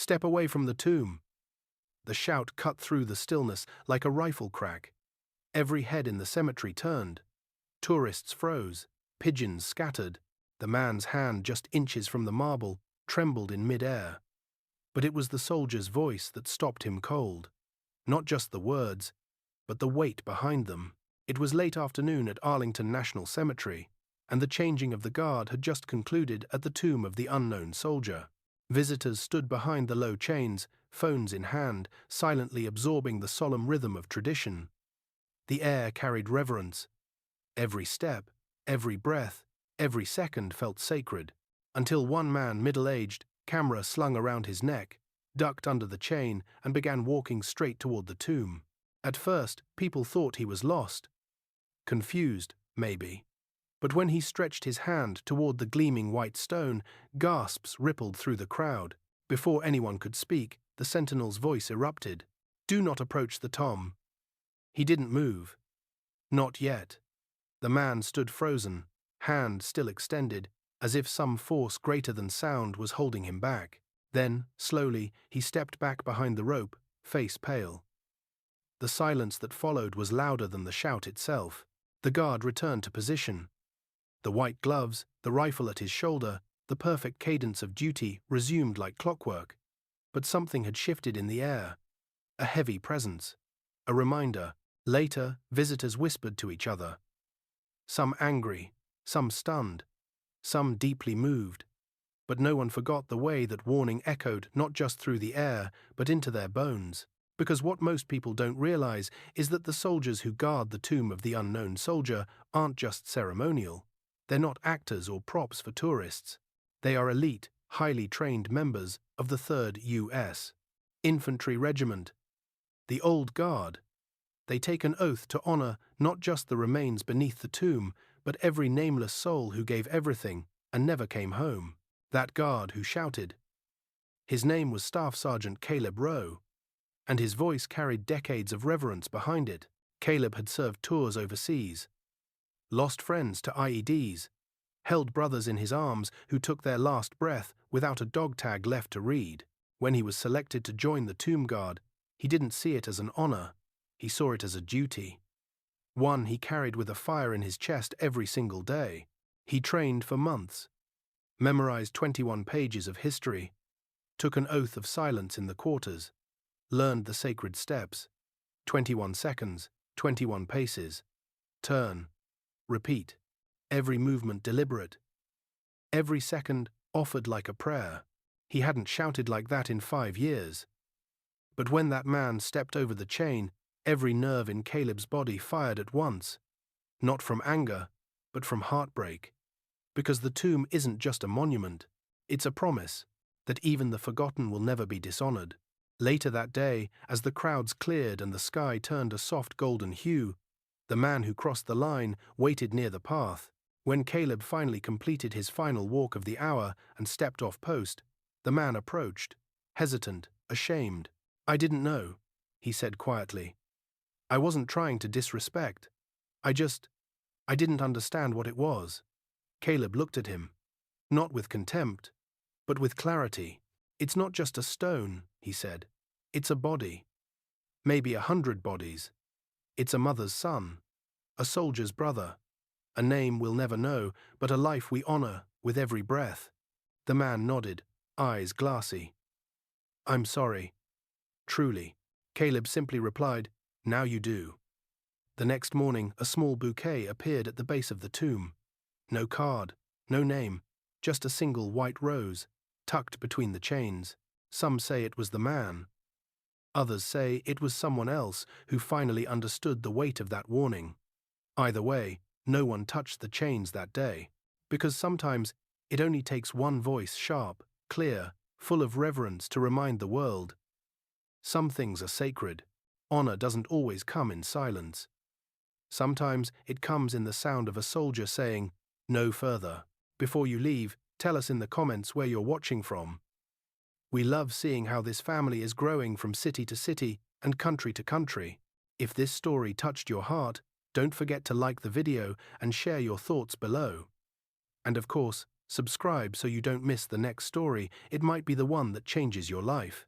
Step away from the tomb!" The shout cut through the stillness like a rifle crack. Every head in the cemetery turned. Tourists froze, pigeons scattered. The man's hand, just inches from the marble, trembled in mid-air. But it was the soldier's voice that stopped him cold. Not just the words, but the weight behind them. It was late afternoon at Arlington National Cemetery, and the changing of the guard had just concluded at the tomb of the unknown soldier. Visitors stood behind the low chains, phones in hand, silently absorbing the solemn rhythm of tradition. The air carried reverence. Every step, every breath, every second felt sacred, until one man, middle-aged, camera slung around his neck, ducked under the chain and began walking straight toward the tomb. At first, people thought he was lost. Confused, maybe. But when he stretched his hand toward the gleaming white stone, gasps rippled through the crowd. Before anyone could speak, the sentinel's voice erupted. "Do not approach the tomb." He didn't move. Not yet. The man stood frozen, hand still extended, as if some force greater than sound was holding him back. Then, slowly, he stepped back behind the rope, face pale. The silence that followed was louder than the shout itself. The guard returned to position. The white gloves, the rifle at his shoulder, the perfect cadence of duty resumed like clockwork. But something had shifted in the air. A heavy presence. A reminder. Later, visitors whispered to each other. Some angry, some stunned, some deeply moved. But no one forgot the way that warning echoed not just through the air, but into their bones. Because what most people don't realize is that the soldiers who guard the tomb of the unknown soldier aren't just ceremonial. They're not actors or props for tourists. They are elite, highly trained members of the 3rd U.S. Infantry Regiment, the Old Guard. They take an oath to honor not just the remains beneath the tomb, but every nameless soul who gave everything and never came home. That guard who shouted. His name was Staff Sergeant Caleb Rowe, and his voice carried decades of reverence behind it. Caleb had served tours overseas, lost friends to IEDs, held brothers in his arms who took their last breath without a dog tag left to read. When he was selected to join the tomb guard, he didn't see it as an honor. He saw it as a duty. One he carried with a fire in his chest every single day. He trained for months, memorized 21 pages of history, took an oath of silence in the quarters, learned the sacred steps, 21 seconds, 21 paces, turn, repeat, every movement deliberate, every second offered like a prayer. He hadn't shouted like that in 5 years. But when that man stepped over the chain, every nerve in Caleb's body fired at once, not from anger, but from heartbreak. Because the tomb isn't just a monument, it's a promise that even the forgotten will never be dishonored. Later that day, as the crowds cleared and the sky turned a soft golden hue, the man who crossed the line waited near the path. When Caleb finally completed his final walk of the hour and stepped off post, the man approached, hesitant, ashamed. "I didn't know," he said quietly. "I wasn't trying to disrespect. I didn't understand what it was." Caleb looked at him, not with contempt, but with clarity. "It's not just a stone," he said. "It's a body. Maybe 100 bodies. It's a mother's son, a soldier's brother, a name we'll never know, but a life we honor with every breath." The man nodded, eyes glassy. "I'm sorry. Truly." Caleb simply replied, "Now you do." The next morning, a small bouquet appeared at the base of the tomb. No card, no name, just a single white rose, tucked between the chains. Some say it was the man. Others say it was someone else who finally understood the weight of that warning. Either way, no one touched the chains that day, because sometimes it only takes one voice, sharp, clear, full of reverence, to remind the world. Some things are sacred. Honor doesn't always come in silence. Sometimes it comes in the sound of a soldier saying, "No further." Before you leave, tell us in the comments where you're watching from. We love seeing how this family is growing from city to city and country to country. If this story touched your heart, don't forget to like the video and share your thoughts below. And of course, Subscribe so you don't miss the next story. It might be the one that changes your life.